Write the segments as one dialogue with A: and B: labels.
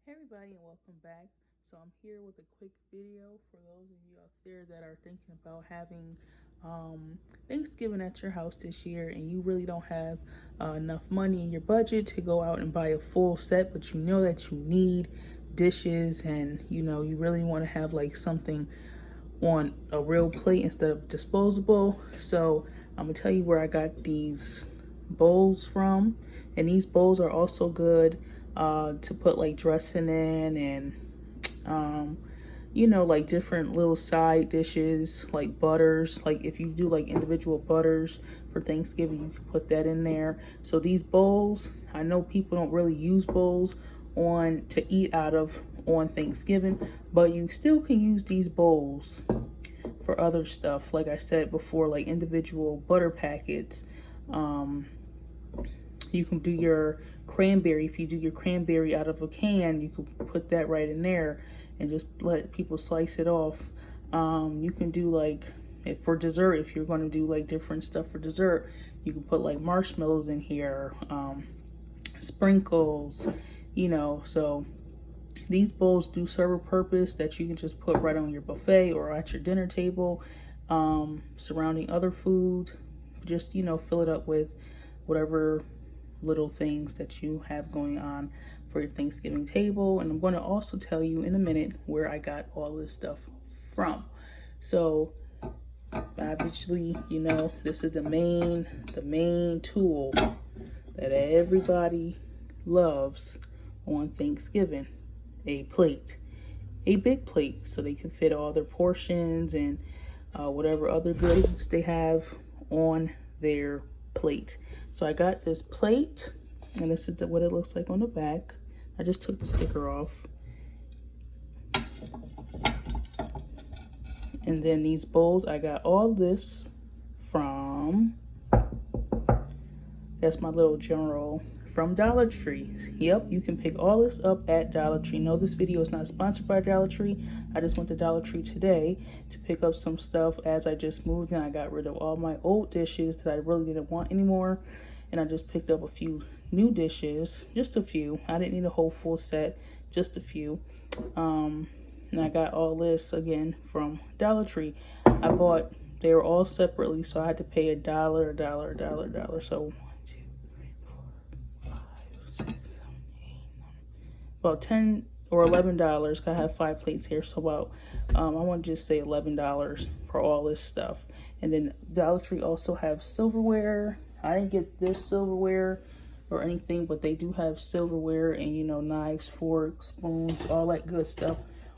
A: Hey everybody, and welcome back. So I'm here with a quick video for those of you out there that are thinking about having Thanksgiving at your house this year, and you really don't have enough money in your budget to go out and buy a full set, but you know that you need dishes, and you really want to have like something on a real plate instead of disposable. So I'm gonna tell you where I got these bowls from, and these bowls are also good to put like dressing in, and um, like different little side dishes like butters. Like if you do like individual butters for Thanksgiving, you can put that in there. So these bowls, I know people don't really use bowls on to eat out of on Thanksgiving, but you still can use these bowls for other stuff. Like I said before, like individual butter packets. You can do your cranberry. If you do your cranberry out of a can, you can put that right in there and just let people slice it off. You can do like, if for dessert, if you're going to do like different stuff for dessert, you can put like marshmallows in here, sprinkles, so these bowls do serve a purpose that you can just put right on your buffet or at your dinner table, surrounding other food. Just, fill it up with whatever little things that you have going on for your Thanksgiving table. And I'm going to also tell you in a minute where I got all this stuff from. So obviously, this is the main tool that everybody loves on Thanksgiving: a plate, a big plate, so they can fit all their portions and whatever other goods they have on their plate. So I got this plate, and this is what it looks like on the back. I just took the sticker off. And then these bowls, I got all this from, that's my little general, from Dollar Tree. Yep, you can pick all this up at Dollar Tree. No, this video is not sponsored by Dollar Tree. I just went to Dollar Tree today to pick up some stuff as I just moved, and I got rid of all my old dishes that I really didn't want anymore. And I just picked up a few new dishes, just a few. I didn't need a whole full set, just a few. And I got all this again from Dollar Tree. They were all separately, so I had to pay $1. So about $10 or $11. I have 5 plates here, so about I want to just say $11 for all this stuff. And then Dollar Tree also have silverware. I didn't get this silverware or anything, but they do have silverware and knives, forks, spoons, all that good stuff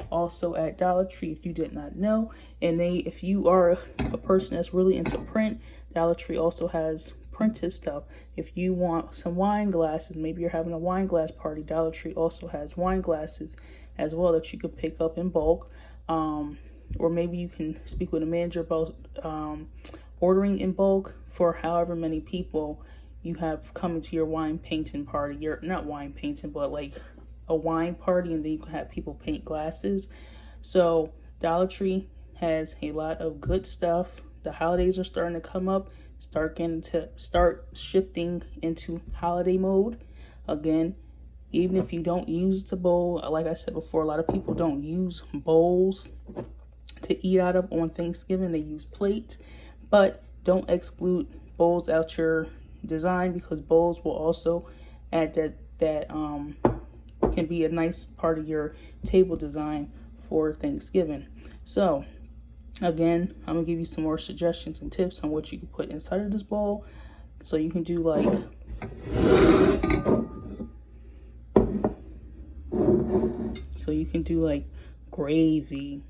A: also at Dollar Tree, if you did not know. And if you are a person that's really into print, Dollar Tree also has printed stuff. If you want some wine glasses, maybe you're having a wine glass party, Dollar Tree also has wine glasses as well that you could pick up in bulk. Or maybe you can speak with a manager about ordering in bulk for however many people you have coming to your wine painting party. You're not wine painting, but like a wine party, and then you can have people paint glasses. So Dollar Tree has a lot of good stuff. The holidays are starting to come up. Start shifting into holiday mode again. Even if you don't use the bowl, like I said before, a lot of people don't use bowls to eat out of on Thanksgiving. They use plates, but don't exclude bowls out your design, because bowls will also add that can be a nice part of your table design for Thanksgiving. So again, I'm gonna give you some more suggestions and tips on what you can put inside of this bowl. So you can do like gravy,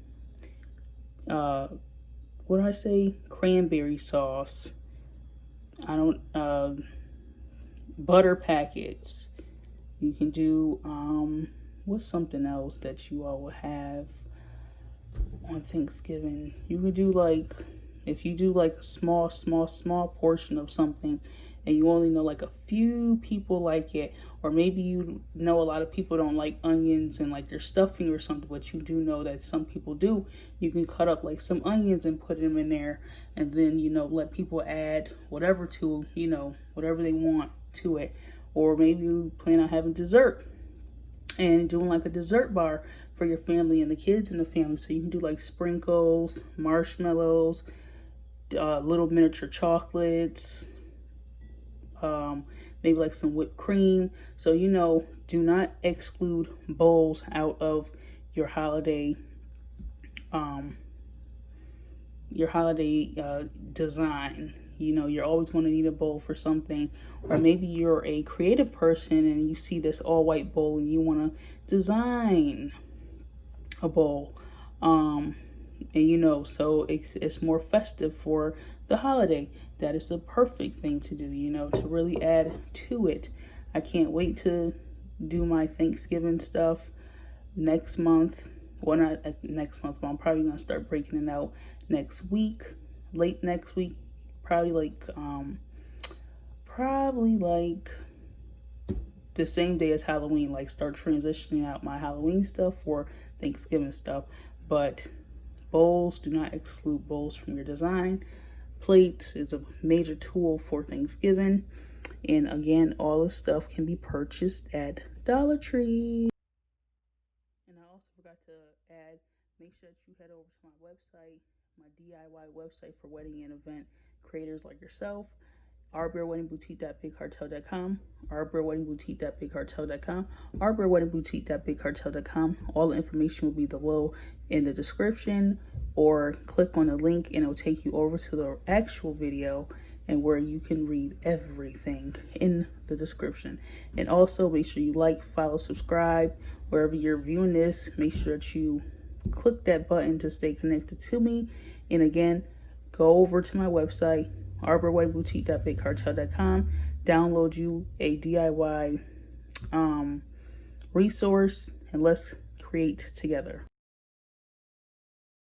A: what did I say? Cranberry sauce. Butter packets. You can do what's something else that you all will have on Thanksgiving? You could do like, if you do like a small portion of something and you only know like a few people like it, or maybe you know a lot of people don't like onions and like their stuffing or something, but you do know that some people do, you can cut up like some onions and put them in there, and then let people add whatever to whatever they want to it. Or maybe you plan on having dessert and doing like a dessert bar for your family and the kids in the family. So you can do like sprinkles, marshmallows, little miniature chocolates, maybe like some whipped cream. So, you know, do not exclude bowls out of your holiday design. You know, you're always going to need a bowl for something. Or maybe you're a creative person and you see this all white bowl and you want to design a bowl. And you know, so it's more festive for the holiday. That is the perfect thing to do, you know, to really add to it. I can't wait to do my Thanksgiving stuff next month. Well, not next month, but I'm probably going to start breaking it out next week, late next week. Probably like the same day as Halloween, like start transitioning out my Halloween stuff for Thanksgiving stuff. But bowls, do not exclude bowls from your design. Plates is a major tool for Thanksgiving. And again, all this stuff can be purchased at Dollar Tree. And I also forgot to add, make sure that you head over to my website, my DIY website for wedding and event creators like yourself, arbreweddingboutique.bigcartel.com, arbreweddingboutique.bigcartel.com, arbreweddingboutique.bigcartel.com. All the information will be below in the description, or click on the link and it'll take you over to the actual video and where you can read everything in the description. And also make sure you like, follow, subscribe wherever you're viewing this. Make sure that you click that button to stay connected to me. And again, go over to my website, arbreweddingboutique.bigcartel.com, download you a DIY resource, and let's create together.